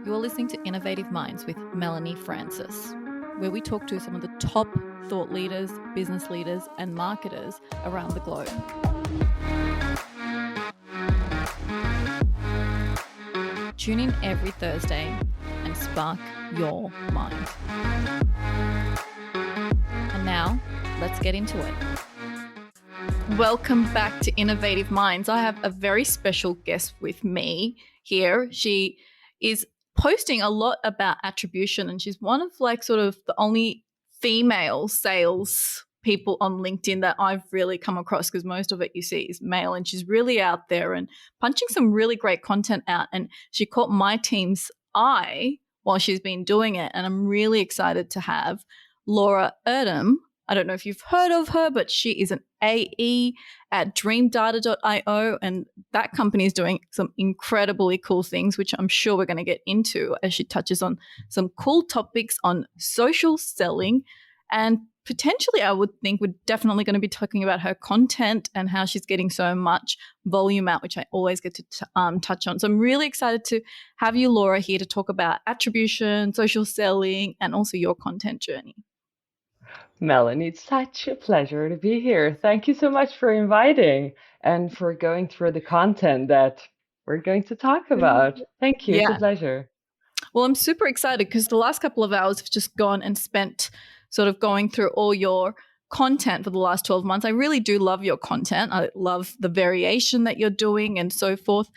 You're listening to Innovative Minds with Mallonie Francis, where we talk to some of the top thought leaders, business leaders, and marketers around the globe. Tune in every Thursday and spark your mind. And now, let's get into it. Welcome back to Innovative Minds. I have a very special guest with me here. She is posting a lot about attribution, and she's one of sort of the only female sales people on LinkedIn that I've really come across, because most of it you see is male, and she's really out there and punching some really great content out. And she caught my team's eye while she's been doing it, and I'm really excited to have Laura Erdem. I don't know if you've heard of her, but she is an AE at Dreamdata.io, and that company is doing some incredibly cool things, which I'm sure we're going to get into as she touches on some cool topics on social selling. And potentially, I would think we're definitely going to be talking about her content and how she's getting so much volume out, which I always get to touch on. So I'm really excited to have you, Laura, here to talk about attribution, social selling, and also your content journey. Mallonie, it's such a pleasure to be here. Thank you so much for inviting and for going through the content that we're going to talk about. Thank you. It's a pleasure. Well, I'm super excited because the last couple of hours have just gone and spent sort of going through all your content for the last 12 months. I really do love your content. I love the variation that you're doing and so forth.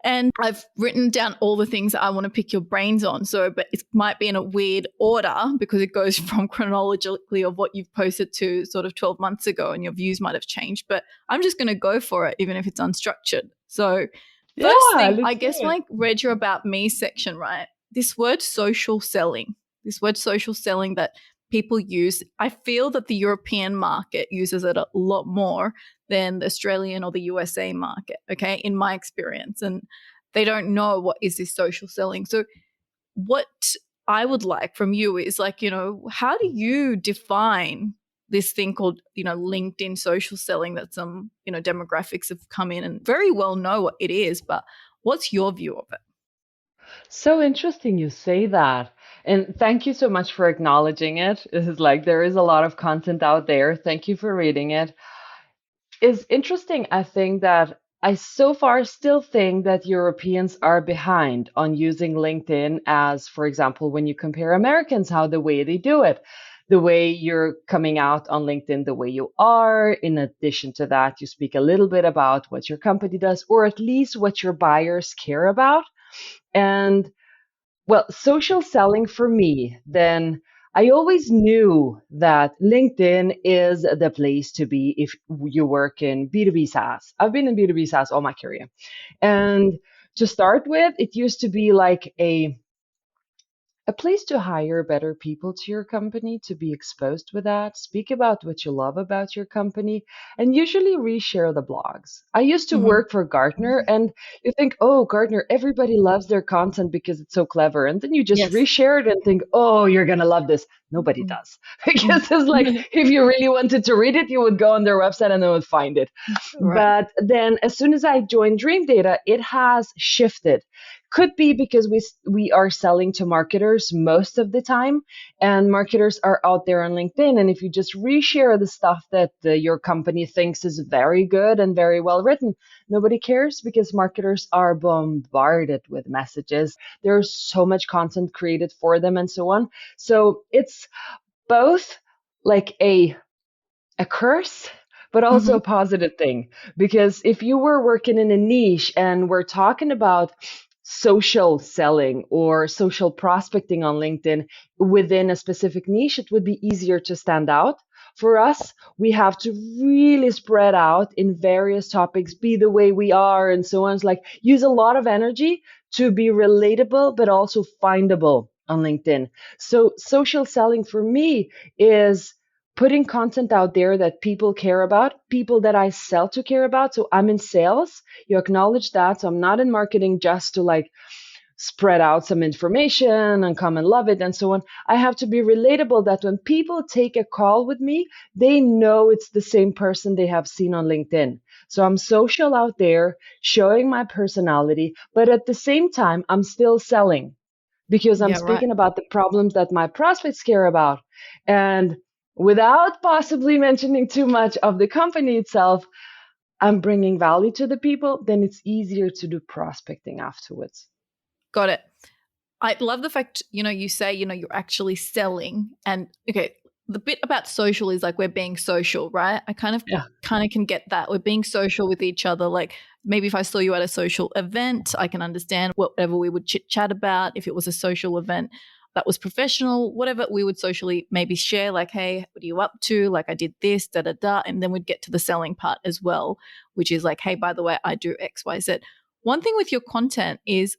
And I've written down all the things that I want to pick your brains on. But it might be in a weird order because it goes from chronologically of what you've posted to sort of 12 months ago, and your views might have changed. But I'm just going to go for it, even if it's unstructured. So first thing, I guess my read your about me section, right? This word social selling that people use, I feel that the European market uses it a lot more than the Australian or the USA market, okay, in my experience. And they don't know what is this social selling. So what I would like from you is how do you define this thing called, LinkedIn social selling that some, demographics have come in and very well know what it is, but what's your view of it? So interesting you say that. And thank you so much for acknowledging it. It is there is a lot of content out there. Thank you for reading it. It's interesting, I think, that I so far still think that Europeans are behind on using LinkedIn as, for example, when you compare Americans, how the way they do it, the way you're coming out on LinkedIn, the way you are. In addition to that, you speak a little bit about what your company does, or at least what your buyers care about. And well, social selling for me, then I always knew that LinkedIn is the place to be if you work in B2B SaaS. I've been in B2B SaaS all my career. And to start with, it used to be like a place to hire better people to your company, to be exposed with that, speak about what you love about your company, and usually reshare the blogs. I used to work for Gartner, and you think, oh, Gartner, everybody loves their content because it's so clever. And then you just reshare it and think, oh, you're going to love this. Nobody does. Because it's if you really wanted to read it, you would go on their website and then would find it. Right. But then as soon as I joined Dreamdata, it has shifted. Could be because we are selling to marketers most of the time, and marketers are out there on LinkedIn. And if you just reshare the stuff that your company thinks is very good and very well written, nobody cares because marketers are bombarded with messages. There's so much content created for them and so on. So it's both like a curse, but also a positive thing. Because if you were working in a niche and we're talking about social selling or social prospecting on LinkedIn within a specific niche, it would be easier to stand out. For us, we have to really spread out in various topics, be the way we are and so on. It's use a lot of energy to be relatable, but also findable on LinkedIn. So social selling for me is putting content out there that people care about, people that I sell to care about. So I'm in sales. You acknowledge that. So I'm not in marketing just to spread out some information and come and love it and so on. I have to be relatable that when people take a call with me, they know it's the same person they have seen on LinkedIn. So I'm social out there, showing my personality, but at the same time, I'm still selling. because I'm Yeah, right. speaking about the problems that my prospects care about. And without possibly mentioning too much of the company itself, I'm bringing value to the people, then it's easier to do prospecting afterwards. Got it. I love the fact, you say, you're actually selling. And okay, the bit about social is like we're being social, right? I kind of Yeah. can get that. We're being social with each other. Like maybe if I saw you at a social event, I can understand whatever we would chit chat about. If it was a social event that was professional, whatever we would socially maybe share, like, hey, what are you up to? Like I did this, da da da. And then we'd get to the selling part as well, which is like, hey, by the way, I do X, Y, Z. One thing with your content is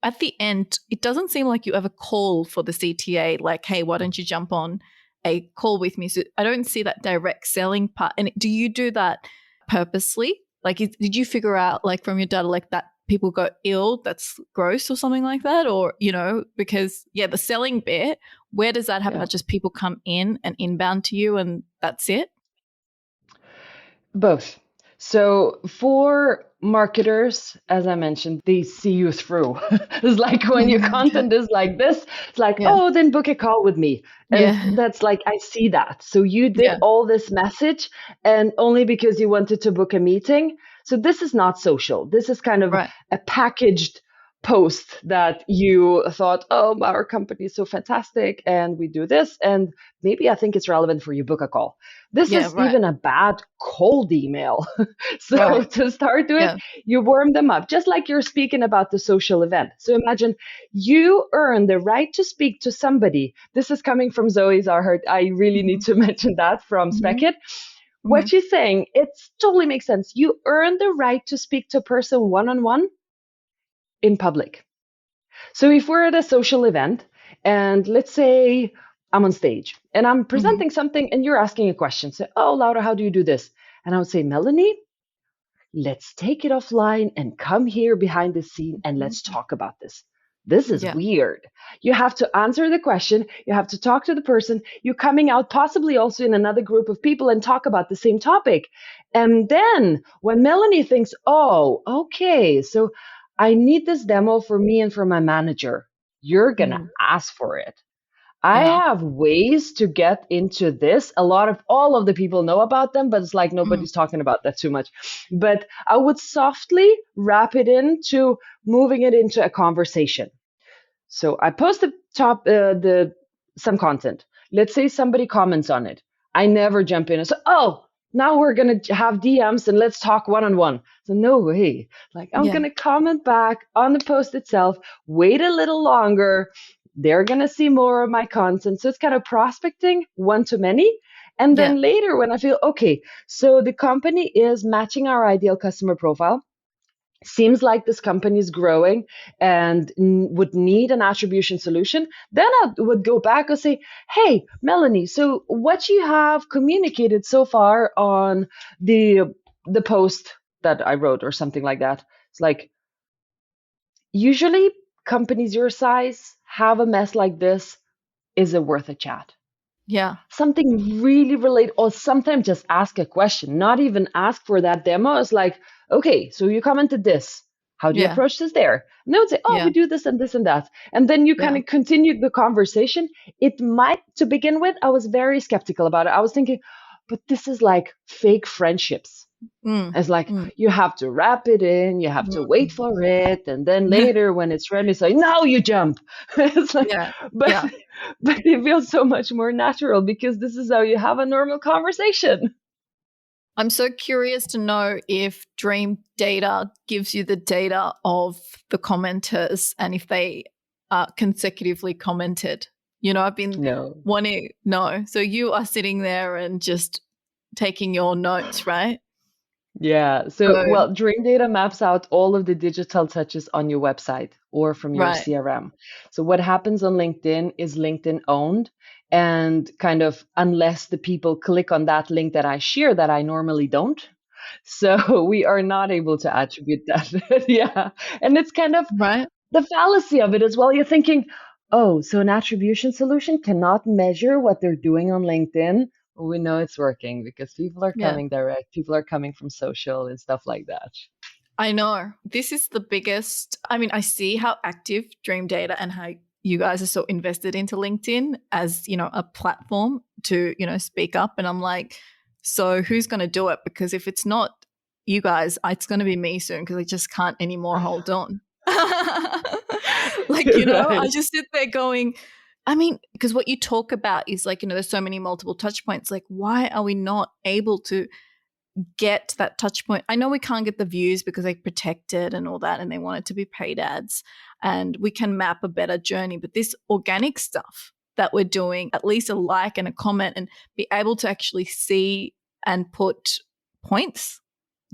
at the end, it doesn't seem like you ever call for the CTA, like, hey, why don't you jump on a call with me? So I don't see that direct selling part. And do you do that purposely? Like, did you figure out, like, from your data, like, that people got ill, that's gross or something like that? Or, because, yeah, the selling bit, where does that happen? Yeah. That just people come in and inbound to you and that's it? Both. So for marketers, as I mentioned, they see you through. It's like when your content is like this, it's like, Yeah. oh, then book a call with me. And Yeah. that's like, I see that. So you did Yeah. all this message and only because you wanted to book a meeting. So this is not social. This is kind of Right. a packaged post that you thought, oh, our company is so fantastic and we do this. And maybe I think it's relevant for you, book a call. This Yeah. is Right. even a bad cold email. So Right. to start with, Yeah. you warm them up, just like you're speaking about the social event. So imagine you earn the right to speak to somebody. This is coming from Zoe Zarhart. I really need to mention that from Mm-hmm. Speckit. What she's saying, it totally makes sense. You earn the right to speak to a person one-on-one in public. So if we're at a social event and let's say I'm on stage and I'm Mm-hmm. presenting something and you're asking a question, say, oh, Laura, how do you do this? And I would say, Mallonie, let's take it offline and come here behind the scene and let's talk about this. This is Yeah. weird. You have to answer the question. You have to talk to the person. You're coming out possibly also in another group of people and talk about the same topic. And then when Mallonie thinks, oh, okay, so I need this demo for me and for my manager, you're going to Mm. ask for it. I Yeah. have ways to get into this. All of the people know about them, but it's like Mm. nobody's talking about that too much. But I would softly wrap it into moving it into a conversation. So I post the some content. Let's say somebody comments on it. I never jump in and say, "Oh, now we're gonna have DMs and let's talk one on one." So no way. Like I'm Yeah. gonna comment back on the post itself. Wait a little longer. They're gonna see more of my content. So it's kind of prospecting one to many. And Yeah. then later, when I feel okay, so the company is matching our ideal customer profile, seems like this company is growing and would need an attribution solution, then I would go back and say, hey, Mallonie, so what you have communicated so far on the post that I wrote or something like that. It's like, usually companies your size have a mess like this. Is it worth a chat? Yeah. Something really relate, or sometimes just ask a question, not even ask for that demo. It's like, okay, so you commented this, how do you Yeah. approach this there? And they would say, oh, Yeah. we do this and this and that, and then you kind Yeah. of continue the conversation. It might, to begin with, I was very skeptical about it. I was thinking, but this is like fake friendships. Mm. It's like Mm. you have to wrap it in, you have to wait Mm. for it, and then later when it's ready, say, now you jump. It's like, Yeah. but Yeah. but it feels so much more natural because this is how you have a normal conversation. I'm so curious to know if Dream Data gives you the data of the commenters and if they consecutively commented. I've been No. wanting, no. So you are sitting there and just taking your notes, right? Yeah. So, So, well, Dream Data maps out all of the digital touches on your website or from your right. CRM. So, what happens on LinkedIn is LinkedIn owned. And kind of, unless the people click on that link that I share, that I normally don't. So, we are not able to attribute that. Yeah. And it's kind of Right. the fallacy of it as well. You're thinking, oh, so an attribution solution cannot measure what they're doing on LinkedIn. Well, we know it's working because people are Yeah. coming direct, people are coming from social and stuff like that. I know. This is the biggest. I mean, I see how active Dream Data and how you guys are so invested into LinkedIn as, a platform to, speak up. And I'm like, so who's going to do it? Because if it's not you guys, it's going to be me soon because I just can't anymore hold on. I just sit there going, because what you talk about is like, there's so many multiple touch points. Like, why are we not able to get that touch point? I know we can't get the views because they protect it and all that, and they want it to be paid ads, and we can map a better journey. But this organic stuff that we're doing, at least a like and a comment, and be able to actually see and put points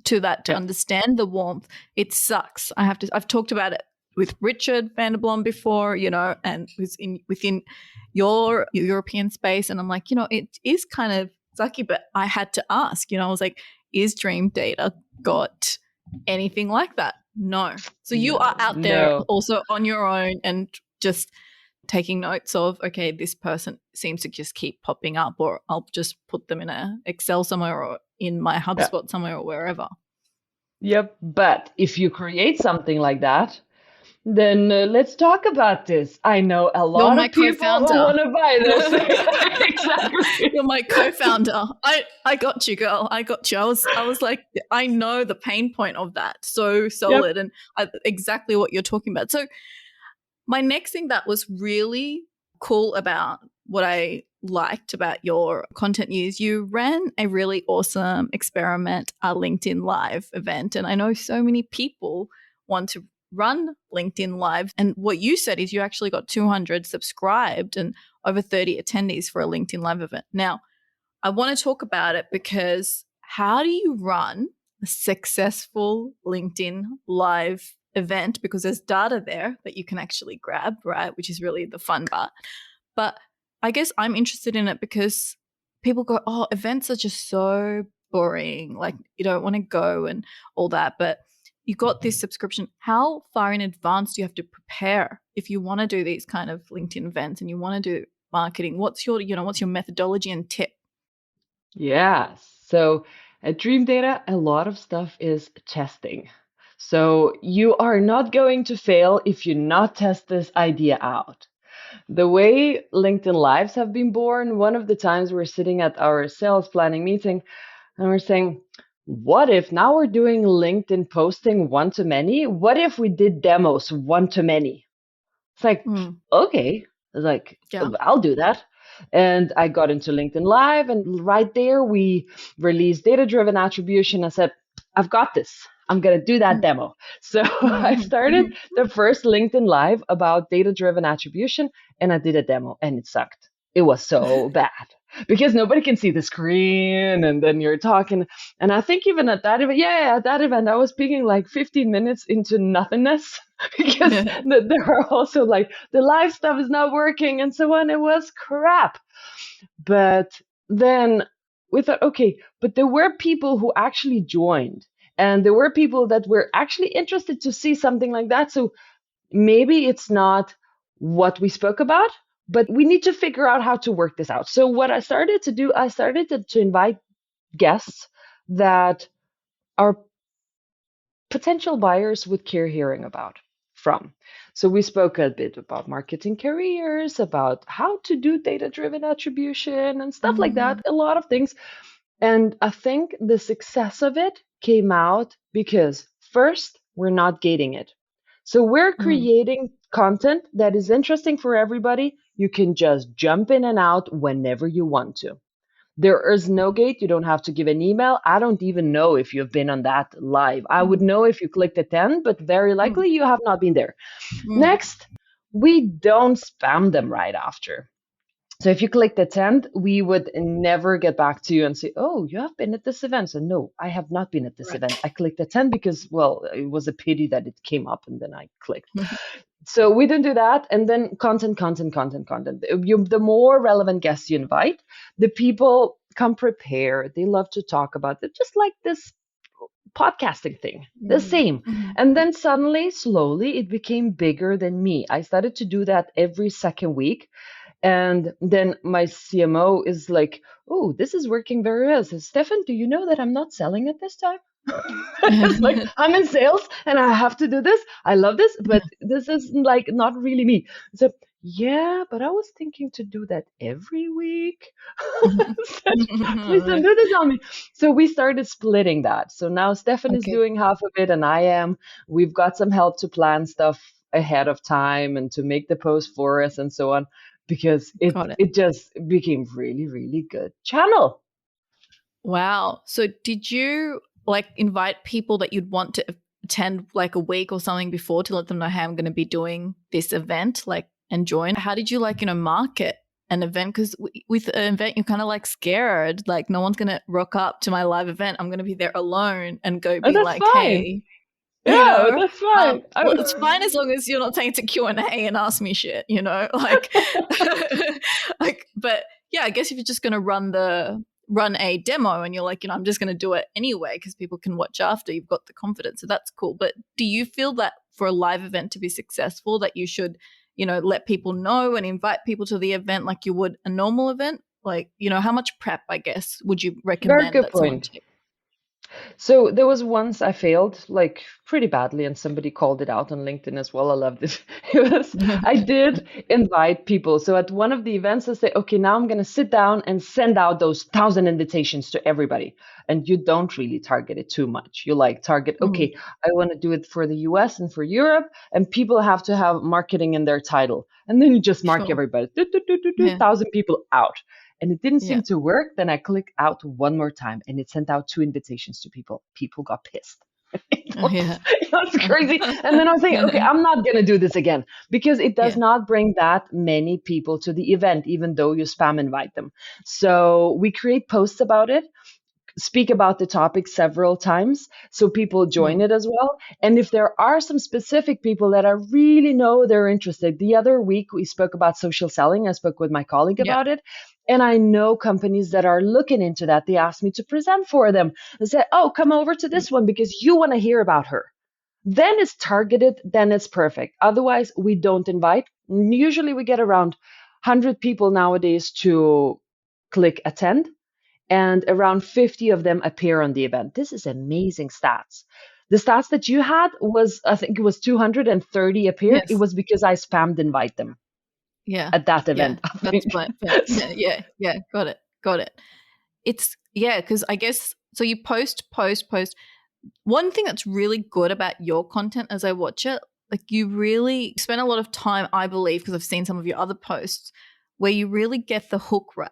to that to understand the warmth, it sucks. I've talked about it with Richard Vanderblom before, and within your European space. And I'm like, it is kind of sucky, but I had to ask, I was like, is Dreamdata got anything like that? No. So you are out there also on your own and just taking notes of, okay, this person seems to just keep popping up, or I'll just put them in a Excel somewhere or in my HubSpot somewhere or wherever. Yep. But if you create something like that, then let's talk about this. I know a lot of people want to buy this. Exactly. You're my co-founder. I got you, girl. I got you. I was like, I know the pain point of that. So solid. Yep. And exactly what you're talking about. So my next thing that was really cool about what I liked about your content is you ran a really awesome experiment, a LinkedIn Live event. And I know so many people want to run LinkedIn Live. And what you said is you actually got 200 subscribed and over 30 attendees for a LinkedIn Live event. Now, I want to talk about it because how do you run a successful LinkedIn Live event? Because there's data there that you can actually grab, right? Which is really the fun part. But I guess I'm interested in it because people go, oh, events are just so boring. Like you don't want to go and all that. But you got this subscription. How far in advance do you have to prepare if you want to do these kind of LinkedIn events and you want to do marketing? What's your methodology and tip? Yeah. So at Dreamdata, a lot of stuff is testing. So you are not going to fail if you not test this idea out. The way LinkedIn Lives have been born, one of the times we're sitting at our sales planning meeting and we're saying, what if now we're doing LinkedIn posting one-to-many? What if we did demos one-to-many? It's like, okay. It's like, I'll do that. And I got into LinkedIn Live, and right there we released data-driven attribution. I said, I've got this. I'm going to do that demo. So I started the first LinkedIn Live about data-driven attribution, and I did a demo, and it sucked. It was so bad because nobody can see the screen, and then you're talking. And I think even at that event, I was speaking like 15 minutes into nothingness because there are also like the live stuff is not working and so on. It was crap. But then we thought, okay, but there were people who actually joined. And there were people that were actually interested to see something like that. So maybe it's not what we spoke about, but we need to figure out how to work this out. So what I started to do, I started to invite guests that our potential buyers would care hearing about from. So we spoke a bit about marketing careers, about how to do data-driven attribution and stuff like that, a lot of things. And I think the success of it came out because first, we're not gating it. So we're creating content that is interesting for everybody. You can just jump in and out whenever you want to. There is no gate. You don't have to give an email. I don't even know if you've been on that live. I would know if you clicked attend, but very likely you have not been there. Next, we don't spam them right after. So if you clicked attend, we would never get back to you and say, oh, you have been at this event. So no, I have not been at this event. I clicked attend because, well, it was a pity that it came up and then I clicked. So we didn't do that. And then content. The more relevant guests you invite, the people come prepared. They love to talk about it, just like this podcasting thing, the same. And then suddenly, slowly, it became bigger than me. I started to do that every second week. And then my CMO is like, oh, this is working very well. So, Stefan, do you know that I'm not selling it this time? It's like, I'm in sales and I have to do this. I love this, but this is like not really me. So yeah, but I was thinking to do that every week. Said, please don't Right. do this on me. So we started splitting that. So now Stefan is Okay, doing half of it and I am. We've got some help to plan stuff ahead of time and to make the post for us and so on because got it. it just became really, really good channel. Wow. So did you like invite people that you'd want to attend like a week or something before to let them know, hey, I'm going to be doing this event, like, and join? How did you like, market an event? Because with an event, you're kind of like scared, like no one's going to rock up to my live event. I'm going to be there alone and go And be that's like, fine. hey, you Yeah, know, that's fine. well, it's fine as long as you're not saying it's a Q&A and ask me shit, like, like, but yeah, I guess if you're just going to run a demo and you're like, I'm just going to do it anyway because people can watch after, you've got the confidence. So that's cool. But do you feel that for a live event to be successful, that you should, let people know and invite people to the event like you would a normal event? Like, how much prep, I guess, would you Very recommend good that someone point. take? So there was once I failed like pretty badly, and somebody called it out on LinkedIn as well. I loved it. It was I did invite people. So at one of the events, I say, okay, now I'm gonna sit down and send out those 1,000 invitations to everybody. And you don't really target it too much. You like target, Mm, okay, I want to do it for the US and for Europe, and people have to have marketing in their title. And then you just mark sure. everybody, do, do, do, do, do, Yeah. 1,000 people out and it didn't Yeah. seem to work. Then I clicked out one more time and it sent out 2 invitations to people. People got pissed. Oh, yeah. It was crazy. And then I was thinking, okay, I'm not going to do this again because it does Yeah. not bring that many people to the event, even though you spam invite them. So we create posts about it, speak about the topic several times so people join Mm. it as well. And if there are some specific people that I really know they're interested, the other week we spoke about social selling. I spoke with my colleague Yeah. about it. And I know companies that are looking into that. They asked me to present for them and said, oh, come over to this one because you want to hear about her. Then it's targeted, then it's perfect. Otherwise, we don't invite. Usually we get around 100 people nowadays to click attend and around 50 of them appear on the event. This is amazing stats. The stats that you had was, I think it was 230 appeared. It Yes. was because I spammed invite them Yeah. at that Yeah. event, I That's think. fine. Yeah. Yeah. Yeah. Got it. Got it. It's, yeah, because I guess, so you post. One thing that's really good about your content as I watch it, like you really spend a lot of time, I believe, because I've seen some of your other posts, where you really get the hook right.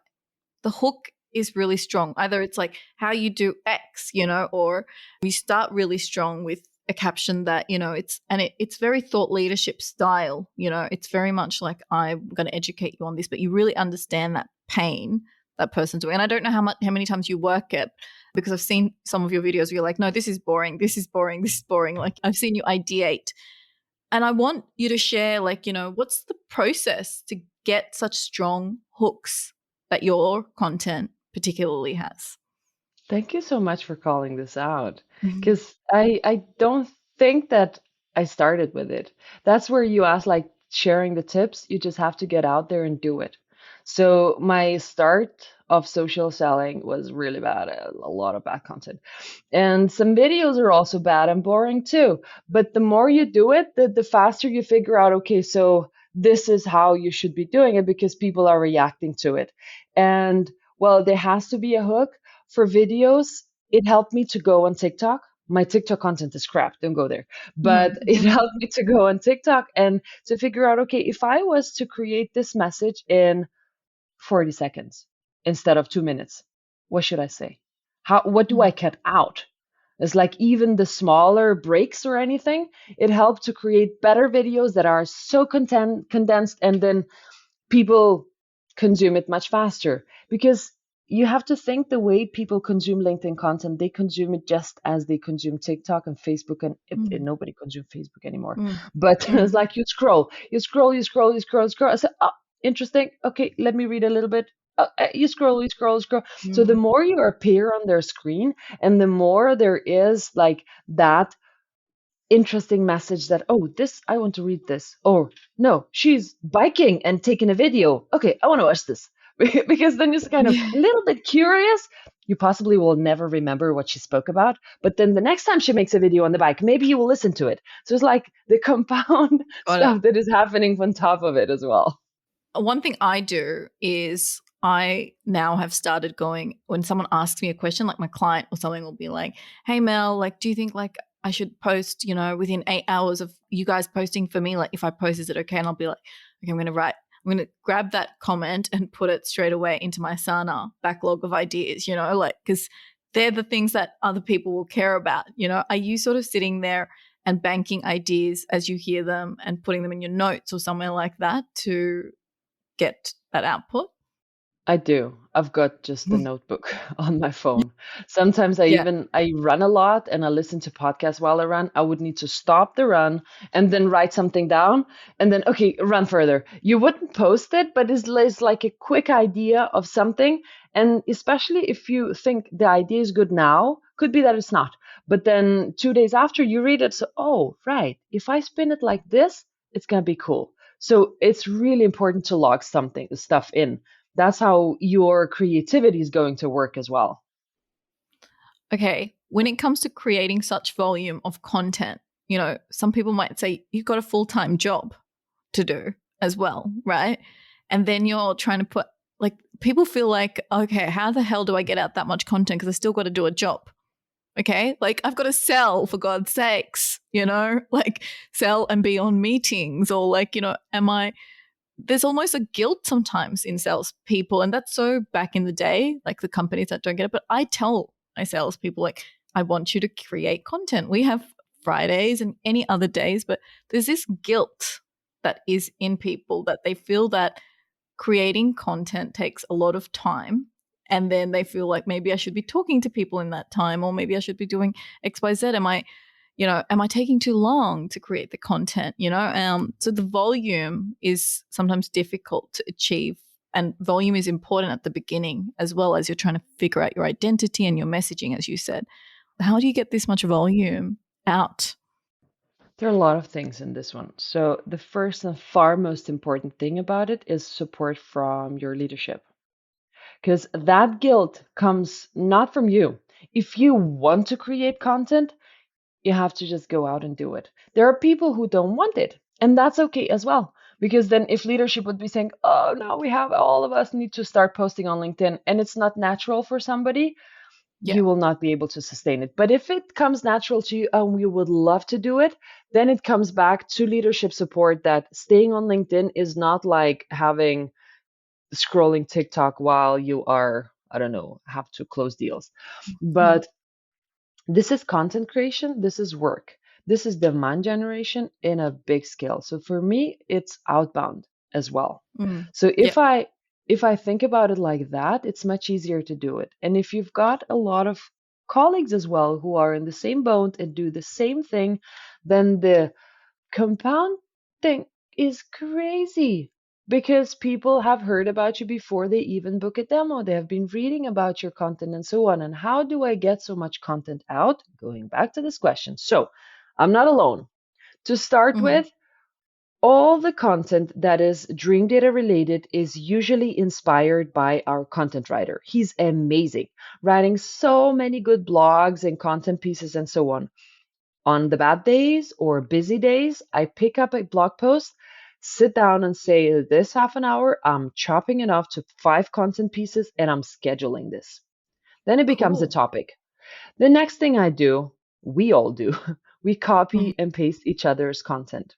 The hook is really strong. Either it's like how you do X, or you start really strong with a caption that, it's very thought leadership style. It's very much like, I'm going to educate you on this, but you really understand that pain that person's doing. And I don't know how many times you work it, because I've seen some of your videos where you're like, no, this is boring, this is boring, this is boring. Like I've seen you ideate. And I want you to share, like, what's the process to get such strong hooks that your content particularly has? Thank you so much for calling this out Mhm. because I don't think that I started with it. That's where you ask, like, sharing the tips. You just have to get out there and do it. So my start of social selling was really bad, a lot of bad content. And some videos are also bad and boring too. But the more you do it, the faster you figure out, okay, so this is how you should be doing it because people are reacting to it. And well, there has to be a hook for videos. It helped me to go on TikTok. My TikTok content is crap. Don't go there. But it Mhm. helped me to go on TikTok and to figure out, okay, if I was to create this message in 40 seconds instead of 2 minutes, what should I say? What do I Mhm. cut out? It's like even the smaller breaks or anything, it helped to create better videos that are so condensed and then people consume it much faster because you have to think the way people consume LinkedIn content, they consume it just as they consume TikTok and Facebook, and Mhm. nobody consumes Facebook anymore. Mhm. But it's Mhm. like you scroll. I said, oh, interesting. Okay, let me read a little bit. You scroll. So the Mhm. more you appear on their screen, and the more there is like that interesting message that, oh, this, I want to read this, or no, she's biking and taking a video, okay, I want to watch this. Because then you're kind of Yeah. a little bit curious, you possibly will never remember what she spoke about. But then the next time she makes a video on the bike, maybe you will listen to it. So it's like the compound Got it. stuff that is happening on top of it as well. One thing I do is I now have started going when someone asks me a question, like my client or something will be like, "Hey Mel, like, do you think like I should post, within 8 hours of you guys posting for me? Like, if I post, is it okay?" And I'll be like, "Okay, I'm going to grab that comment and put it straight away into my Sana backlog of ideas, like, because they're the things that other people will care about. Are you sort of sitting there and banking ideas as you hear them and putting them in your notes or somewhere like that to get that output?" I do. I've got just the notebook on my phone. Sometimes Yeah. I run a lot and I listen to podcasts while I run. I would need to stop the run and then write something down and then, okay, run further. You wouldn't post it, but it's like a quick idea of something. And especially if you think the idea is good now, could be that it's not. But then 2 days after you read it, so, oh, right. If I spin it like this, it's going to be cool. So it's really important to log stuff in. That's how your creativity is going to work as well. Okay. When it comes to creating such volume of content, some people might say you've got a full-time job to do as well, right? And then you're trying to put, like, people feel like, okay, how the hell do I get out that much content? Because I still got to do a job. Okay. Like, I've got to sell, for God's sakes, like sell and be on meetings, or like, there's almost a guilt sometimes in salespeople. And that's so back in the day, like the companies that don't get it. But I tell my salespeople, like, I want you to create content. We have Fridays and any other days, but there's this guilt that is in people that they feel that creating content takes a lot of time. And then they feel like maybe I should be talking to people in that time, or maybe I should be doing XYZ. Am I taking too long to create the content? So the volume is sometimes difficult to achieve, and volume is important at the beginning as well as you're trying to figure out your identity and your messaging, as you said. How do you get this much volume out? There are a lot of things in this one. So the first and far most important thing about it is support from your leadership. Because that guilt comes not from you. If you want to create content, you have to just go out and do it. There are people who don't want it, and that's okay as well. Because then if leadership would be saying, oh, now we have all of us need to start posting on LinkedIn, and it's not natural for somebody, Yeah. you will not be able to sustain it. But if it comes natural to you and you would love to do it, then it comes back to leadership support that staying on LinkedIn is not like having scrolling TikTok while you are, I don't know, have to close deals. Mm. But this is content creation, this is work. This is demand generation in a big scale. So for me, it's outbound as well. Mm. So Yeah. if I think about it like that, it's much easier to do it. And if you've got a lot of colleagues as well who are in the same boat and do the same thing, then the compound thing is crazy because people have heard about you before they even book a demo. They have been reading about your content and so on. And how do I get so much content out? Going back to this question. So I'm not alone. To start Mm-hmm. with, all the content that is Dream Data related is usually inspired by our content writer. He's amazing, writing so many good blogs and content pieces and so on. On the bad days or busy days, I pick up a blog post, sit down and say, this half an hour, I'm chopping it off to 5 content pieces and I'm scheduling this. Then it becomes a Cool. topic. The next thing I do, we all do, we Mm-hmm. copy and paste each other's content.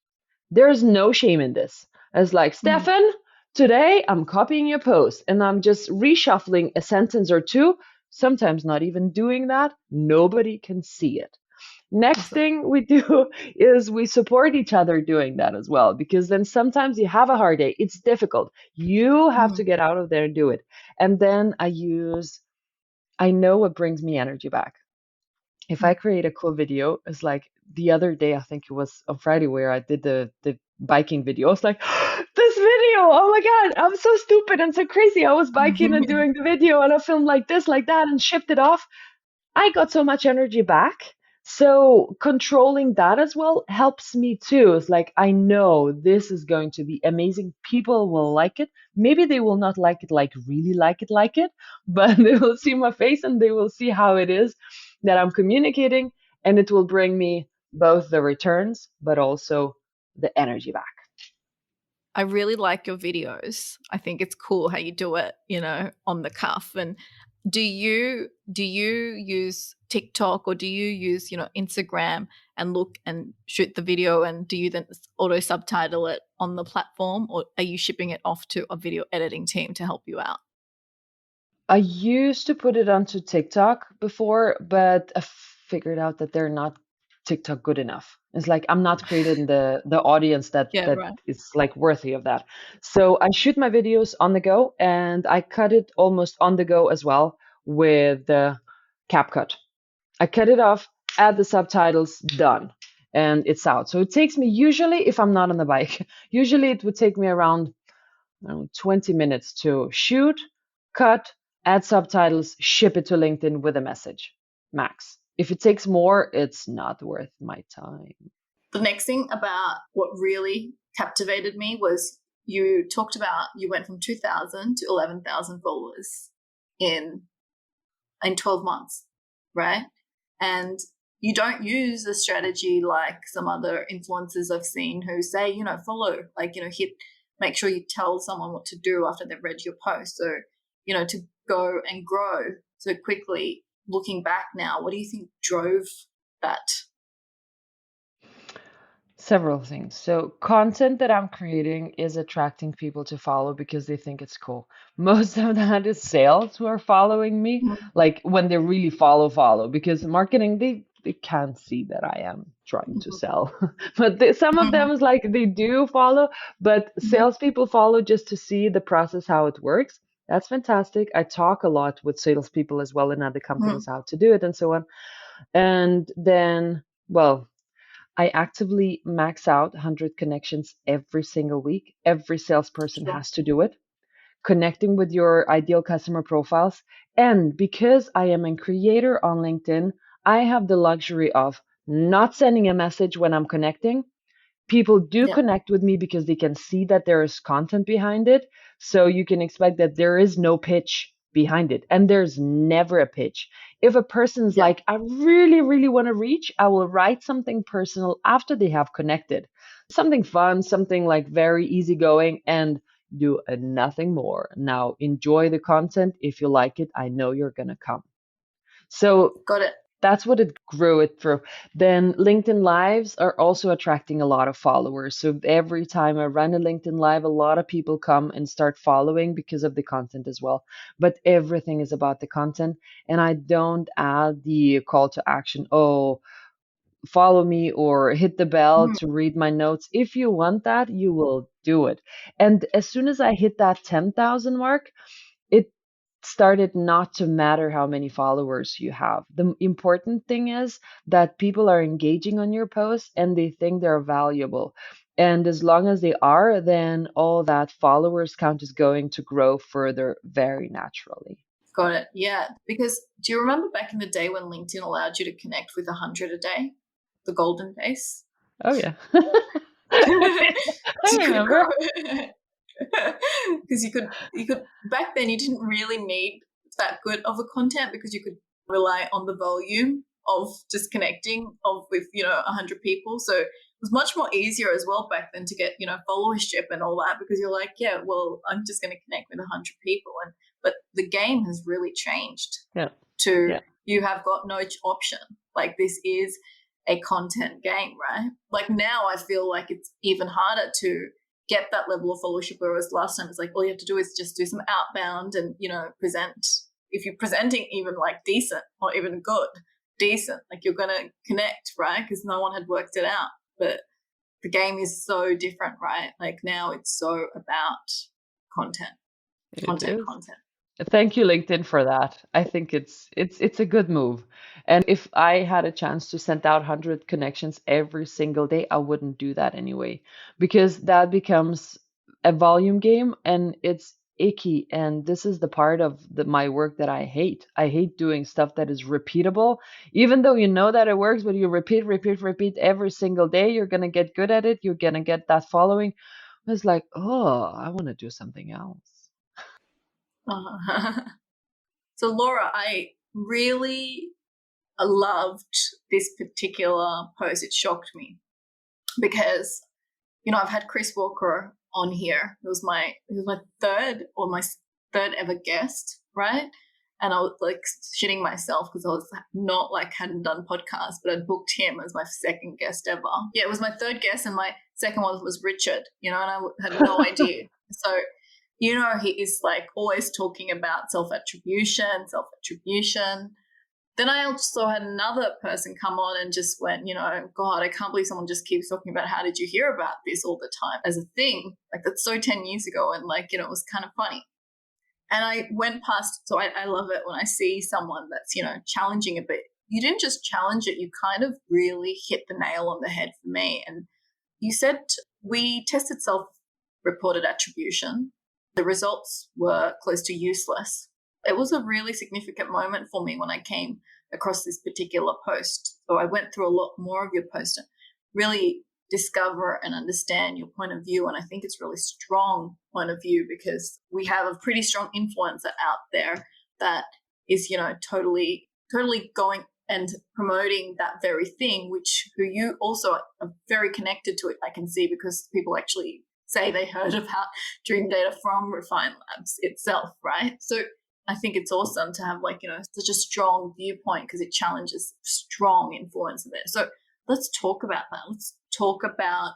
There's no shame in this. It's like, Mm-hmm. Stefan, today I'm copying your post and I'm just reshuffling a sentence or two, sometimes not even doing that. Nobody can see it. Next Awesome. thing we do is we support each other doing that as well, because then sometimes you have a hard day. It's difficult. You have Mm-hmm. to get out of there and do it. And then I know what brings me energy back. If I create a cool video, it's like the other day, I think it was on Friday where I did the biking video. I was like, this video, oh my God, I'm so stupid and so crazy. I was biking and doing the video and I filmed like this, like that, and shipped it off. I got so much energy back. So controlling that as well helps me too. It's like I know this is going to be amazing. People will like it. Maybe they will not like it really like it, but they will see my face and they will see how it is that I'm communicating, and it will bring me both the returns but also the energy back. I really like your videos. I think it's cool how you do it, on the cuff. And do you use TikTok, or do you use, Instagram and look and shoot the video, and do you then auto subtitle it on the platform, or are you shipping it off to a video editing team to help you out? I used to put it onto TikTok before, but I figured out that they're not TikTok good enough. It's like I'm not creating the audience that Yeah, that right. is like worthy of that. So I shoot my videos on the go, and I cut it almost on the go as well with the CapCut. I cut it off, add the subtitles, done, and it's out. So it takes me usually, if I'm not on the bike, usually it would take me around 20 minutes to shoot, cut, add subtitles, ship it to LinkedIn with a message, max. If it takes more, it's not worth my time. The next thing about what really captivated me was you talked about you went from 2,000 to 11,000 followers in 12 months, right? And you don't use a strategy like some other influencers I've seen who say, follow, make sure you tell someone what to do after they've read your post. So, to go and grow so quickly. Looking back now, what do you think drove that? Several things. So, content that I'm creating is attracting people to follow because they think it's cool. Most of that is sales who are following me, Mm-hmm. like when they really follow, because marketing, they can't see that I am trying to sell. But some of them is like they do follow, but salespeople follow just to see the process, how it works. That's fantastic. I talk a lot with salespeople as well in other companies how to do it and so on. And then, well, I actively max out 100 connections every single week. Every salesperson Sure. has to do it. Connecting with your ideal customer profiles. And because I am a creator on LinkedIn, I have the luxury of not sending a message when I'm connecting. People do Yeah. connect with me because they can see that there is content behind it. So you can expect that there is no pitch behind it. And there's never a pitch. If a person's Yeah. like, I really, really want to reach, I will write something personal after they have connected. Something fun, something like very easygoing, and do nothing more. Now, enjoy the content. If you like it, I know you're going to come. So Got it. that's what it grew it through. Then LinkedIn Lives are also attracting a lot of followers. So every time I run a LinkedIn Live, a lot of people come and start following because of the content as well. But everything is about the content. And I don't add the call to action, oh, follow me or hit the bell Mhm. to read my notes. If you want that, you will do it. And as soon as I hit that 10,000 mark, it started not to matter how many followers you have. The important thing is that people are engaging on your posts and they think they're valuable. And as long as they are, then all that followers count is going to grow further very naturally. Got it. Yeah. Because do you remember back in the day when LinkedIn allowed you to connect with 100 a day? The golden days? Oh, yeah. I You could remember. grow because you could back then you didn't really need that good of a content because you could rely on the volume of just connecting of with 100 people. So it was much more easier as well back then to get followership and all that, because you're like, yeah, well, I'm just going to connect with 100 people. And but the game has really changed Yeah. to Yeah. you have got no option. Like, this is a content game, right? Like, now I feel like it's even harder to get that level of followership, whereas last time it's like all you have to do is just do some outbound and present. If you're presenting even like decent or even good, decent, like, you're gonna connect, right? Because no one had worked it out. But the game is so different, right? Like, now it's so about content, It content, is. content. Thank you, LinkedIn, for that. I think it's a good move. And if I had a chance to send out 100 connections every single day, I wouldn't do that anyway, because that becomes a volume game, and it's icky. And this is the part of my work that I hate. I hate doing stuff that is repeatable, even though you know that it works, but you repeat every single day. You're going to get good at it. You're going to get that following. It's like, oh, I want to do something else. So, Laura, I really loved this particular post. It shocked me because, I've had Chris Walker on here. He was my third ever guest, right? And I was like shitting myself because I was not hadn't done podcasts, but I'd booked him as my second guest ever. Yeah, it was my third guest, and my second one was Richard, and I had no idea. So, he is always talking about self-attribution. Then I also had another person come on and just went, God, I can't believe someone just keeps talking about how did you hear about this all the time as a thing. That's so 10 years ago. And it was kind of funny. And I went past, so I love it when I see someone that's, challenging a bit. You didn't just challenge it, you kind of really hit the nail on the head for me. And you said we tested self-reported attribution. The results were close to useless. It was a really significant moment for me when I came across this particular post. So I went through a lot more of your post and really discover and understand your point of view. And I think it's really strong point of view because we have a pretty strong influencer out there that is, totally going and promoting that very thing, who you also are very connected to it, I can see, because people actually say they heard about Dreamdata from Refine Labs itself, right? So I think it's awesome to have such a strong viewpoint because it challenges strong influence there. So let's talk about that. Let's talk about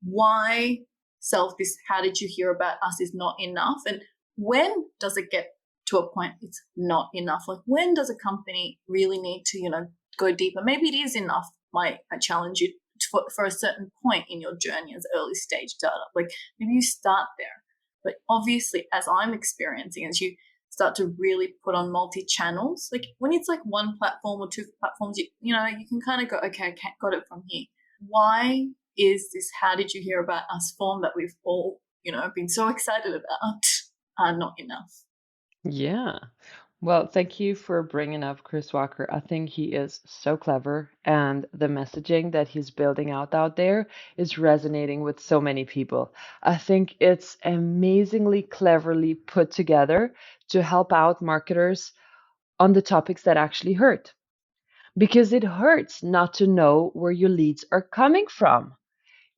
why how did you hear about us is not enough, and when does it get to a point it's not enough? When does a company really need to, go deeper? Maybe it is enough. I challenge you for a certain point in your journey as early stage startup. Maybe you start there, but obviously, as I'm experiencing, as you start to really put on multi-channels, when it's one platform or two platforms, you can kind of go, okay, I got it from here. Why is this how did you hear about us form that we've all, been so excited about, not enough? Yeah. Well, thank you for bringing up Chris Walker. I think he is so clever, and the messaging that he's building out there is resonating with so many people. I think it's amazingly cleverly put together to help out marketers on the topics that actually hurt. Because it hurts not to know where your leads are coming from.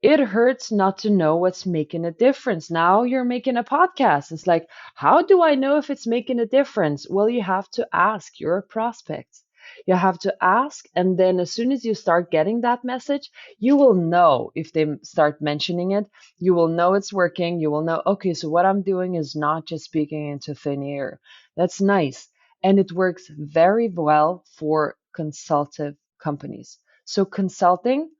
It hurts not to know what's making a difference. Now you're making a podcast. It's like, how do I know if it's making a difference? Well, you have to ask your prospects. You have to ask, and then as soon as you start getting that message, you will know if they start mentioning it. You will know it's working. You will know, okay, so what I'm doing is not just speaking into thin air. That's nice. And it works very well for consultative companies. So consulting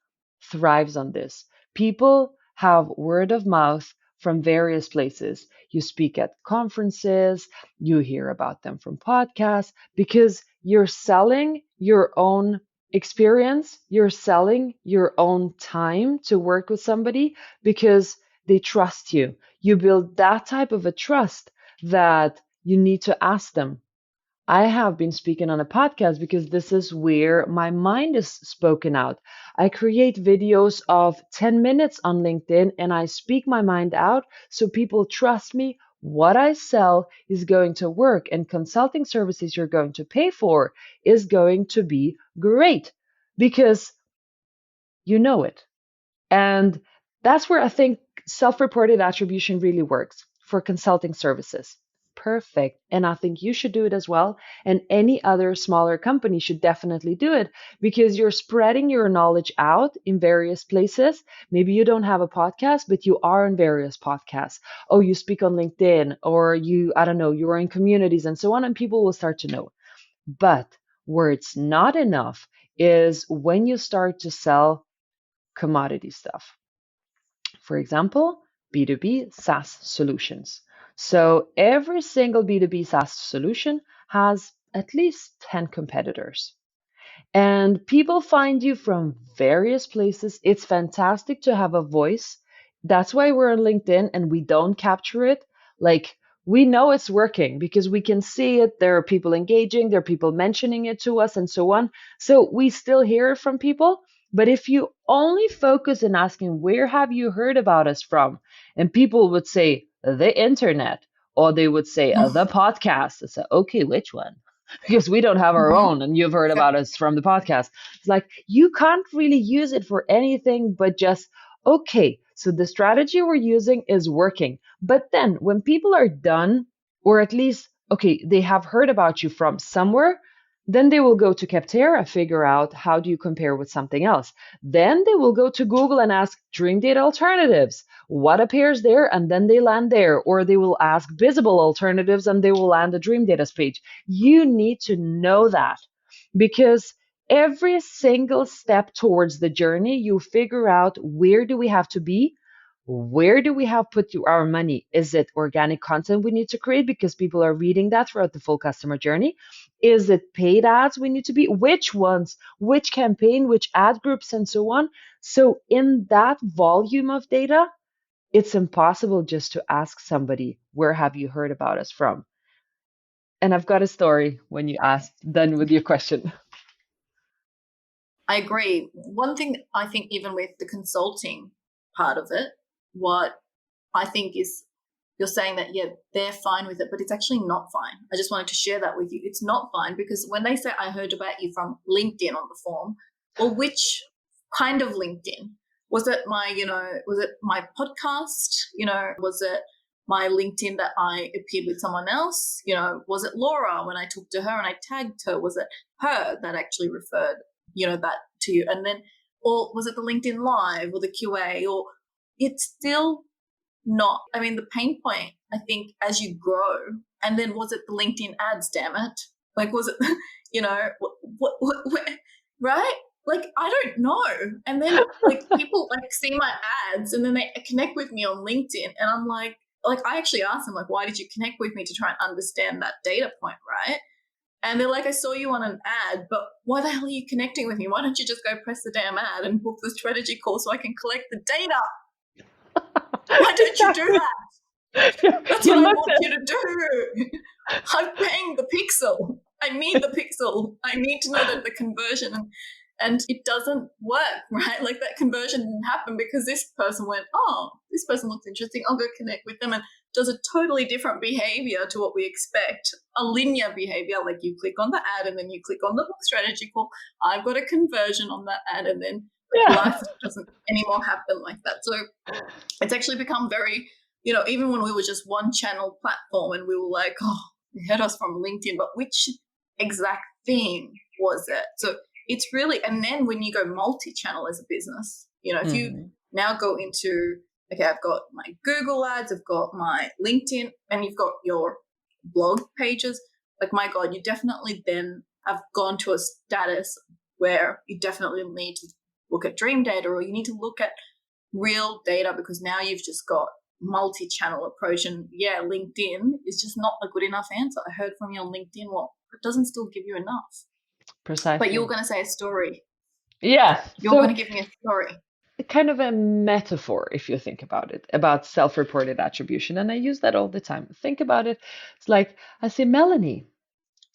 thrives on this. People have word of mouth from various places. You speak at conferences, you hear about them from podcasts, because you're selling your own experience, you're selling your own time to work with somebody because they trust you. You build that type of a trust that you need to ask them. I have been speaking on a podcast because this is where my mind is spoken out. I create videos of 10 minutes on LinkedIn and I speak my mind out so people trust me. What I sell is going to work, and consulting services you're going to pay for is going to be great because you know it. And that's where I think self reported attribution really works for consulting services. Perfect. And I think you should do it as well. And any other smaller company should definitely do it because you're spreading your knowledge out in various places. Maybe you don't have a podcast, but you are in various podcasts. Oh, you speak on LinkedIn, or I don't know, you're in communities and so on, and people will start to know. But where it's not enough is when you start to sell commodity stuff. For example, B2B SaaS solutions. So every single B2B SaaS solution has at least 10 competitors. And people find you from various places. It's fantastic to have a voice. That's why we're on LinkedIn and we don't capture it. Like we know it's working because we can see it. There are people engaging, there are people mentioning it to us, and so on. So we still hear it from people. But if you only focus in asking, where have you heard about us from? And people would say, the internet, or they would say, the podcast. It's like, okay, which one? Because we don't have our Mm-hmm. own, and you've heard about us from the podcast. It's like, you can't really use it for anything but just, okay, so the strategy we're using is working. But then when people are done, or at least, okay, they have heard about you from somewhere, then they will go to Capterra, figure out how do you compare with something else. Then they will go to Google and ask Dream Data alternatives. What appears there? And then they land there. Or they will ask visible alternatives and they will land a Dream Data's page. You need to know that because every single step towards the journey, you figure out where do we have to be? Where do we have put our money? Is it organic content we need to create because people are reading that throughout the full customer journey? Is it paid ads we need to be? Which ones? Which campaign? Which ad groups and so on? So in that volume of data, it's impossible just to ask somebody, where have you heard about us from? And I've got a story when you asked, done with your question. I agree. One thing I think, even with the consulting part of it, what I think is you're saying that, yeah, they're fine with it, but it's actually not fine. I just wanted to share that with you. It's not fine because when they say, I heard about you from LinkedIn on the form, well, which kind of LinkedIn? Was it was it my podcast? Was it my LinkedIn that I appeared with someone else? Was it Laura when I talked to her and I tagged her? Was it her that actually referred, that to you? And then, or was it the LinkedIn Live or the QA? Or it's still not. I mean, the pain point, I think, as you grow, and then was it the LinkedIn ads? Damn it! Like, was it, right? Like, I don't know. And then, like, people like see my ads, and then they connect with me on LinkedIn, and I'm like, I actually asked them, like, why did you connect with me, to try and understand that data point, right? And they're like, I saw you on an ad, but why the hell are you connecting with me? Why don't you just go press the damn ad and book the strategy call so I can collect the data? Why don't you do that? That's You what I looked want at you to do. I'm paying the pixel. I need the pixel. I need to know that the conversion, and it doesn't work, right? Like, that conversion didn't happen because this person went, oh, this person looks interesting. I'll go connect with them, and does a totally different behavior to what we expect. A linear behavior, like you click on the ad and then you click on the book strategy call. I've got a conversion on that ad, and then life doesn't anymore happen like that. So it's actually become very, even when we were just one channel platform and we were like, oh, they heard us from LinkedIn, but which exact thing was it? So it's really, and then when you go multi-channel as a business, if you now go into, okay, I've got my Google ads, I've got my LinkedIn, and you've got your blog pages, like, my God, you definitely then have gone to a status where you definitely need to look at Dream Data, or you need to look at real data, because now you've just got multi-channel approach. And yeah, LinkedIn is just not a good enough answer. I heard from you on LinkedIn. Well, it doesn't still give you enough. Precisely. But you were going to say a story. Yes. You're going to give me a story. Kind of a metaphor, if you think about it, about self-reported attribution. And I use that all the time. Think about it. It's like, I say, Mallonie,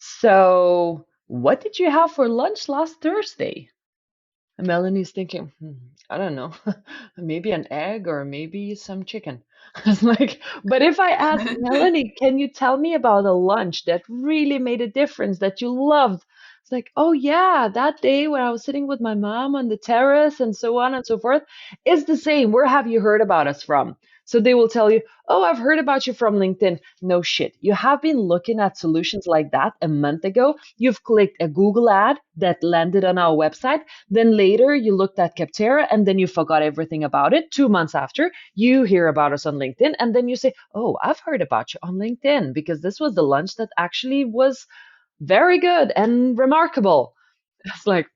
so what did you have for lunch last Thursday? And Melanie's thinking, I don't know, maybe an egg or maybe some chicken. It's like, but if I ask Melanie, can you tell me about a lunch that really made a difference that you loved? It's like, oh yeah, that day when I was sitting with my mom on the terrace and so on and so forth. It's the same. Where have you heard about us from? So they will tell you, oh, I've heard about you from LinkedIn. No shit. You have been looking at solutions like that a month ago. You've clicked a Google ad that landed on our website. Then later you looked at Capterra and then you forgot everything about it. 2 months after, you hear about us on LinkedIn and then you say, oh, I've heard about you on LinkedIn because this was the lunch that actually was very good and remarkable. It's like,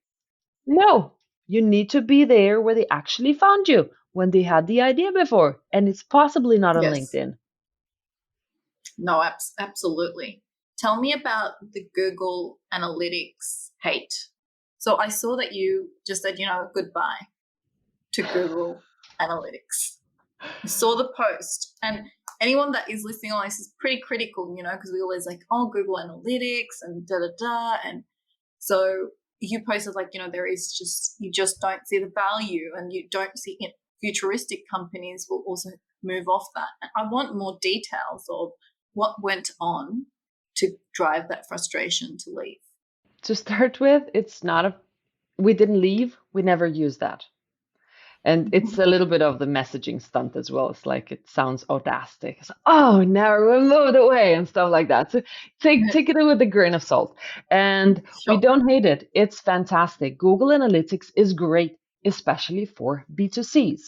no, you need to be there where they actually found you when they had the idea before. And it's possibly not on Yes. LinkedIn. No, absolutely. Tell me about the Google Analytics hate. So I saw that you just said, goodbye to Google Analytics. I saw the post, and anyone that is listening on this is pretty critical, because we always like, oh, Google Analytics and da-da-da. And so you posted like, there is just, you just don't see the value, and you don't see it. Futuristic companies will also move off that. And I want more details of what went on to drive that frustration to leave. To start with, we didn't leave, we never used that. And it's a little bit of the messaging stunt as well. It's like, it sounds audacity. It's, oh, now we moved away and stuff like that. So take it with a grain of salt. And we don't hate it. It's fantastic. Google Analytics is great, especially for B2Cs.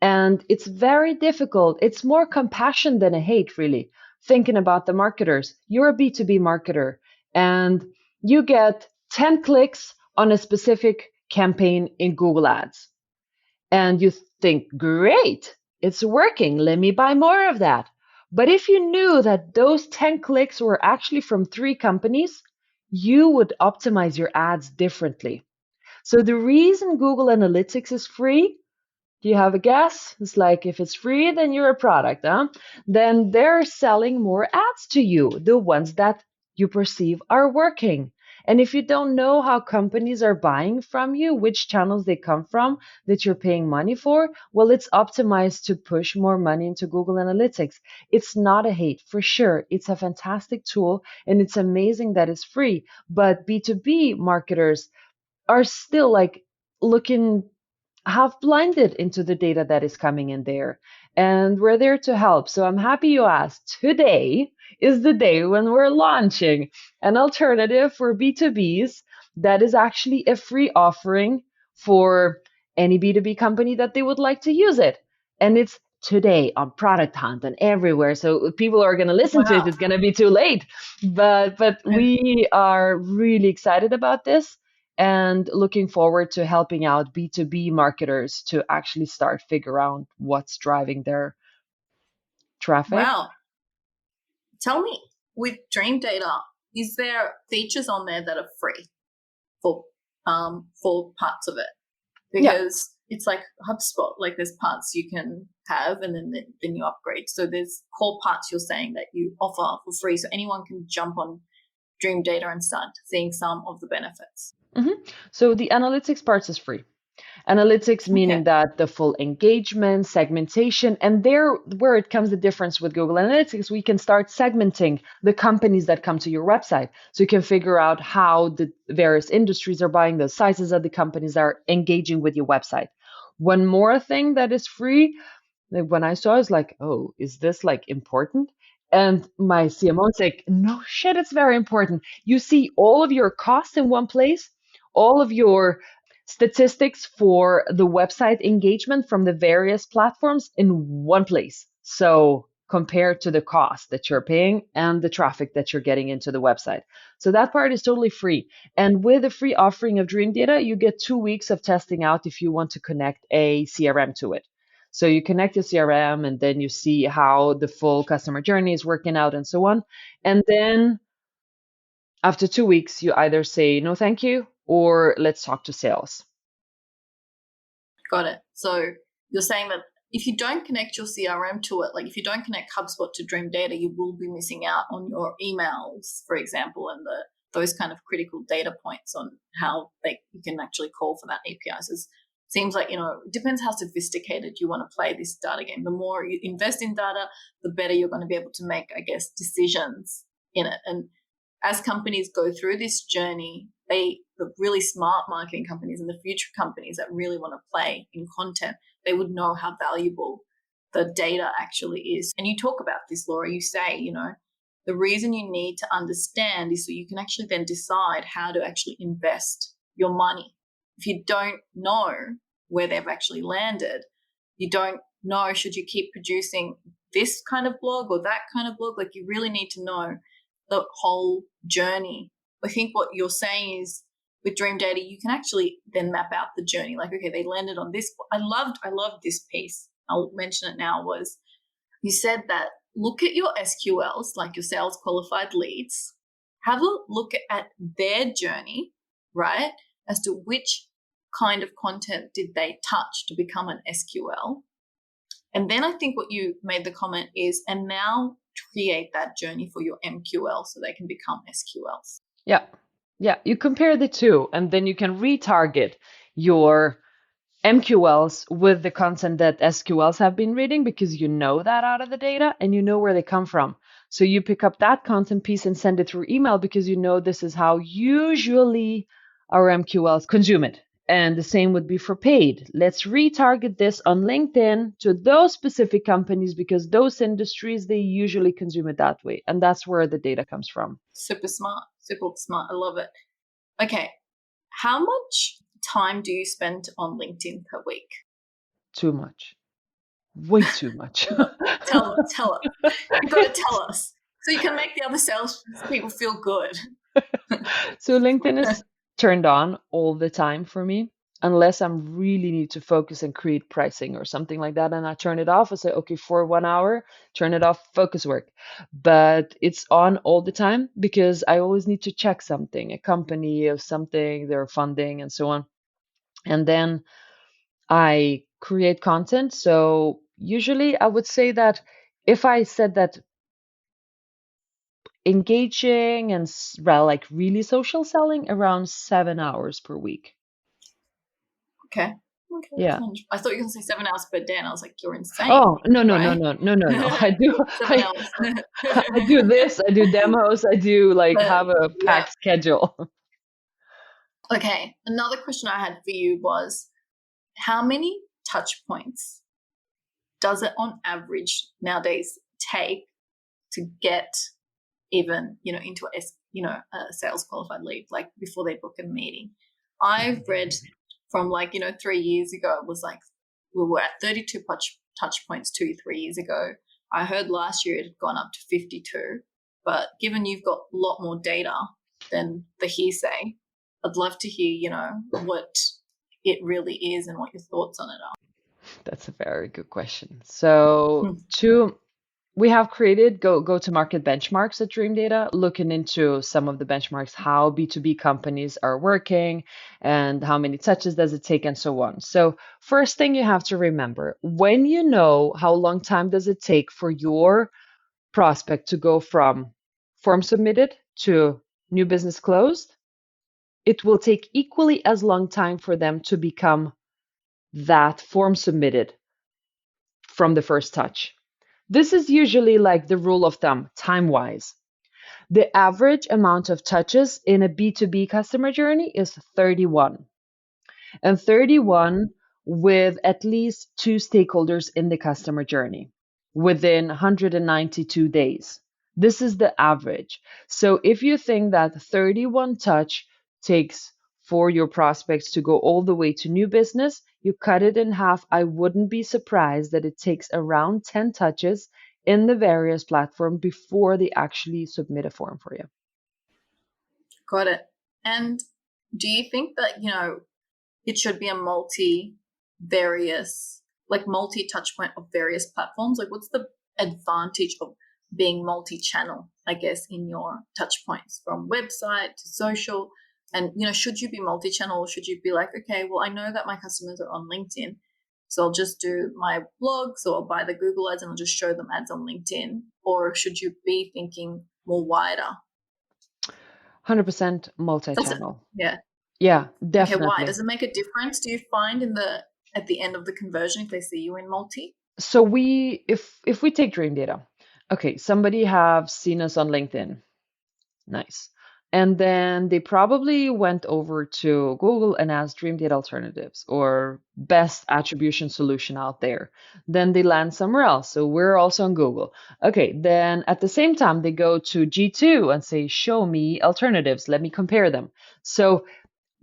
And it's very difficult. It's more compassion than a hate, really. Thinking about the marketers. You're a B2B marketer and you get 10 clicks on a specific campaign in Google Ads. And you think, great, it's working. Let me buy more of that. But if you knew that those 10 clicks were actually from 3 companies, you would optimize your ads differently. So the reason Google Analytics is free, do you have a guess? It's like, if it's free, then you're a product, huh? Then they're selling more ads to you, the ones that you perceive are working. And if you don't know how companies are buying from you, which channels they come from that you're paying money for, well, it's optimized to push more money into Google Analytics. It's not a hate, for sure. It's a fantastic tool and it's amazing that it's free. But B2B marketers are still like looking half blinded into the data that is coming in there. And we're there to help. So I'm happy you asked. Today is the day when we're launching an alternative for B2Bs that is actually a free offering for any B2B company that they would like to use it. And it's today on Product Hunt and everywhere. So people are going to listen to it. It's going to be too late. But we are really excited about this and looking forward to helping out B2B marketers to actually start figure out what's driving their traffic. Wow. Tell me, with Dreamdata, is there features on there that are free for parts of it? Because it's like HubSpot, like there's parts you can have and then you upgrade. So there's core parts you're saying that you offer for free, so anyone can jump on Dreamdata and start seeing some of the benefits. Mm-hmm. So the analytics parts is free. Analytics meaning that the full engagement, segmentation, and there where it comes the difference with Google Analytics, we can start segmenting the companies that come to your website. So you can figure out how the various industries are buying, the sizes of the companies that are engaging with your website. One more thing that is free, like when I saw, I was like, oh, is this like important? And my CMO is like, no shit, it's very important. You see all of your costs in one place, all of your statistics for the website engagement from the various platforms in one place. So compared to the cost that you're paying and the traffic that you're getting into the website. So that part is totally free. And with a free offering of Dreamdata, you get 2 weeks of testing out if you want to connect a CRM to it. So you connect your CRM and then you see how the full customer journey is working out and so on. And then after 2 weeks, you either say, no, thank you, or let's talk to sales. Got it. So you're saying that if you don't connect your CRM to it, like if you don't connect HubSpot to Dreamdata, you will be missing out on your emails, for example, and those kind of critical data points on how you can actually call for that API. So it seems like, it depends how sophisticated you want to play this data game. The more you invest in data, the better you're going to be able to make, I guess, decisions in it. And as companies go through this journey, the really smart marketing companies and the future companies that really want to play in content, they would know how valuable the data actually is. And you talk about this, Laura, you say, the reason you need to understand is so you can actually then decide how to actually invest your money. If you don't know where they've actually landed, you don't know, should you keep producing this kind of blog or that kind of blog? Like, you really need to know the whole journey. I think what you're saying is with Dreamdata, you can actually then map out the journey. Like, okay, they landed on this. I loved this piece. I'll mention it now. Was you said that look at your SQLs, like your sales qualified leads, have a look at their journey, right? As to which kind of content did they touch to become an SQL. And then I think what you made the comment is, and now create that journey for your MQL so they can become SQLs. Yeah. Yeah. You compare the two, and then you can retarget your MQLs with the content that SQLs have been reading because you know that out of the data and you know where they come from. So you pick up that content piece and send it through email because you know this is how usually our MQLs consume it. And the same would be for paid. Let's retarget this on LinkedIn to those specific companies because those industries, they usually consume it that way. And that's where the data comes from. Super smart. Super smart. I love it. Okay. How much time do you spend on LinkedIn per week? Too much. Way too much. Tell us. You've got to tell us so you can make the other sales people feel good. So LinkedIn is turned on all the time for me, unless I'm really need to focus and create pricing or something like that. And I turn it off. I say, okay, for 1 hour, turn it off, focus work. But it's on all the time because I always need to check something, a company or something, their funding and so on. And then I create content. So usually I would say that if I said that engaging and like really social selling around 7 hours per week. Okay. Yeah. I thought you were going to say 7 hours per day, and I was like, you're insane. Oh, no. right? No. I do. 7 hours. I do this. I do demos. I do have a packed schedule. Okay. Another question I had for you was, how many touch points does it on average nowadays take to get even, into a sales qualified lead, like before they book a meeting? I've read from 3 years ago, it was like we were at 32 touch points 2-3 years ago. I heard last year it had gone up to 52. But given you've got a lot more data than the hearsay, I'd love to hear, what it really is and what your thoughts on it are. That's a very good question. So we have created go-to-market benchmarks at Dreamdata, looking into some of the benchmarks, how B2B companies are working and how many touches does it take and so on. So first thing you have to remember, when you know how long time does it take for your prospect to go from form submitted to new business closed, it will take equally as long time for them to become that form submitted from the first touch. This is usually like the rule of thumb, time-wise. The average amount of touches in a B2B customer journey is 31. And 31 with at least two stakeholders in the customer journey within 192 days. This is the average. So if you think that 31 touch takes for your prospects to go all the way to new business, you cut it in half. I wouldn't be surprised that it takes around 10 touches in the various platforms before they actually submit a form for you. Got it. And do you think that, it should be a multi touch point of various platforms? Like, what's the advantage of being multi-channel, I guess, in your touch points from website to social? And, should you be multi-channel, or should you be like, okay, well, I know that my customers are on LinkedIn, so I'll just do my blogs or I'll buy the Google ads and I'll just show them ads on LinkedIn? Or should you be thinking more wider? 100% multi-channel. Yeah. Yeah, definitely. Okay, why? Does it make a difference? Do you find at the end of the conversion if they see you in multi? So if we take Dreamdata, okay, somebody have seen us on LinkedIn. Nice. And then they probably went over to Google and asked Dreamdata alternatives or best attribution solution out there. Then they land somewhere else. So we're also on Google. Okay, then at the same time, they go to G2 and say, show me alternatives. Let me compare them. So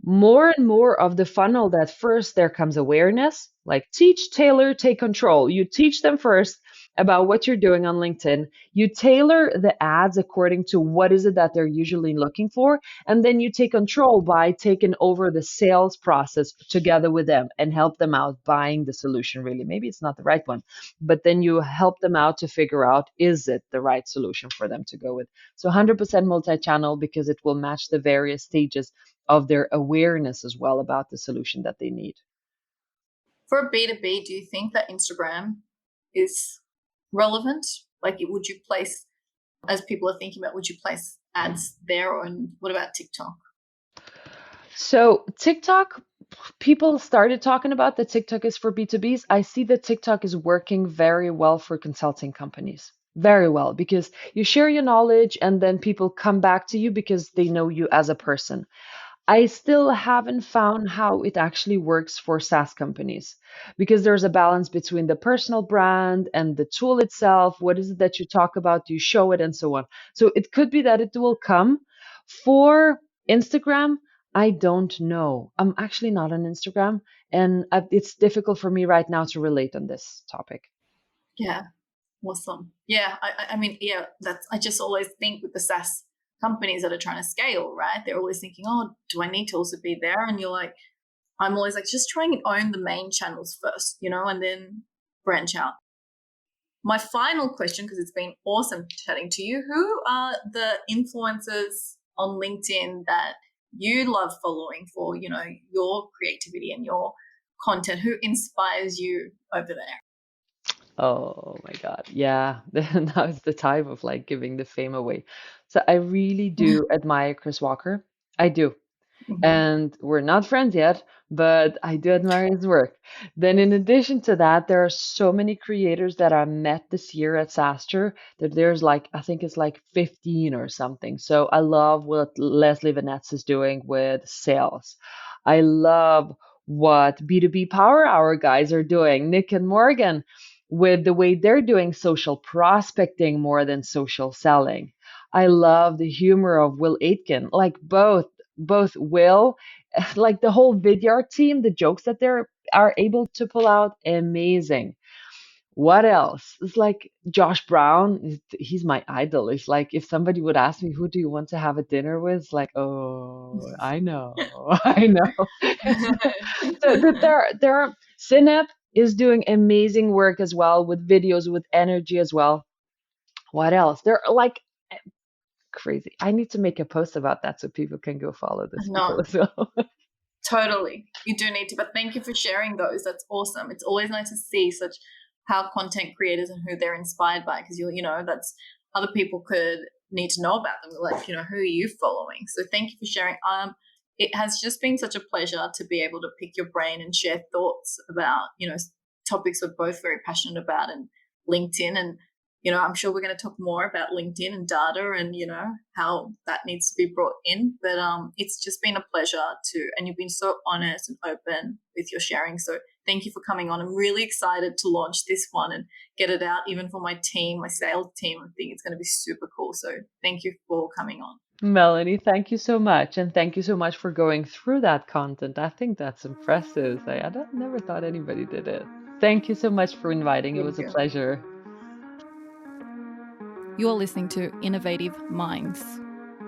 more and more of the funnel, that first there comes awareness, like teach, tailor, take control. You teach them first about what you're doing on LinkedIn. You tailor the ads according to what is it that they're usually looking for. And then you take control by taking over the sales process together with them and help them out buying the solution. Really, maybe it's not the right one, but then you help them out to figure out, is it the right solution for them to go with? So 100% multi-channel, because it will match the various stages of their awareness as well about the solution that they need. For a B2B, do you think that Instagram is relevant? Like, would you place, as people are thinking about, would you place ads there? Or what about TikTok? So TikTok, people started talking about that TikTok is for B2Bs. I see that TikTok is working very well for consulting companies. Very well, because you share your knowledge and then people come back to you because they know you as a person. I still haven't found how it actually works for SaaS companies because there's a balance between the personal brand and the tool itself. What is it that you talk about? Do you show it and so on? So it could be that it will come. For Instagram, I don't know. I'm actually not on Instagram, and it's difficult for me right now to relate on this topic. Yeah. Awesome. Yeah. I mean, yeah, I just always think with the SaaS companies that are trying to scale, right? They're always thinking, oh, do I need to also be there? And you're like, I'm always like, just try and own the main channels first, and then branch out. My final question, because it's been awesome chatting to you, who are the influencers on LinkedIn that you love following for, your creativity and your content? Who inspires you over there? Oh my God. Yeah. Now is the time of like giving the fame away. So I really do admire Chris Walker. I do. Mhm. And we're not friends yet, but I do admire his work. Then, in addition to that, there are so many creators that I met this year at SaaStr that there's like, I think it's like 15 or something. So I love what Leslie Vanetz is doing with sales. I love what B2B Power Hour guys are doing, Nick and Morgan, with the way they're doing social prospecting more than social selling. I love the humor of Will Aitken, like both Will, like the whole Vidyard team, the jokes that they are able to pull out, amazing. What else? It's like Josh Brown, he's my idol. It's like if somebody would ask me, who do you want to have a dinner with? It's like, oh, I know, I know. There are Synap is doing amazing work as well with videos, with energy as well. What else? They're like crazy. I need to make a post about that so people can go follow those people No, as well. totally. You do need to, but thank you for sharing those. That's awesome. It's always nice to see such how content creators and who they're inspired by, because that's other people could need to know about them. Like, who are you following? So thank you for sharing. It has just been such a pleasure to be able to pick your brain and share thoughts about, topics we're both very passionate about, and LinkedIn. And I'm sure we're going to talk more about LinkedIn and data and, how that needs to be brought in. But it's just been a pleasure and you've been so honest and open with your sharing. So thank you for coming on. I'm really excited to launch this one and get it out even for my team, my sales team. I think it's going to be super cool. So thank you for coming on. Melanie, thank you so much. And thank you so much for going through that content. I think that's impressive. Never thought anybody did it. Thank you so much for inviting. It Thank was a you. pleasure. You're listening to Innovative Minds.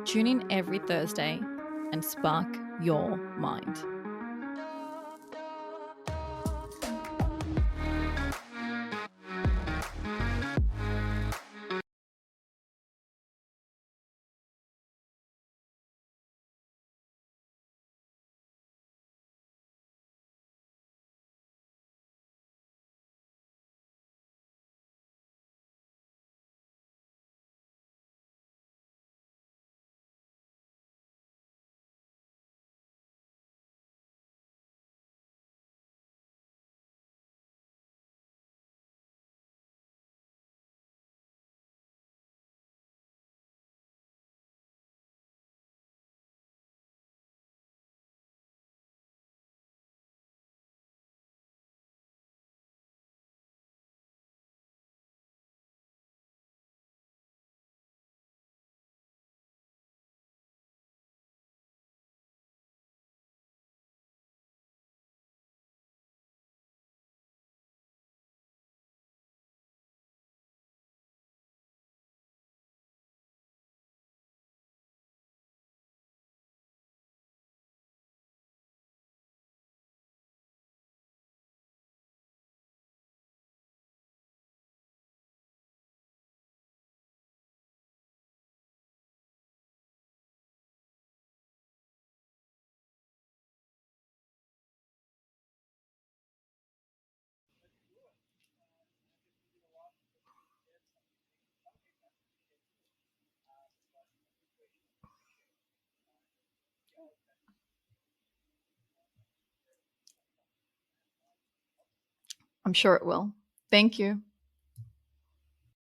Tune in every Thursday and spark your mind. I'm sure it will. Thank you.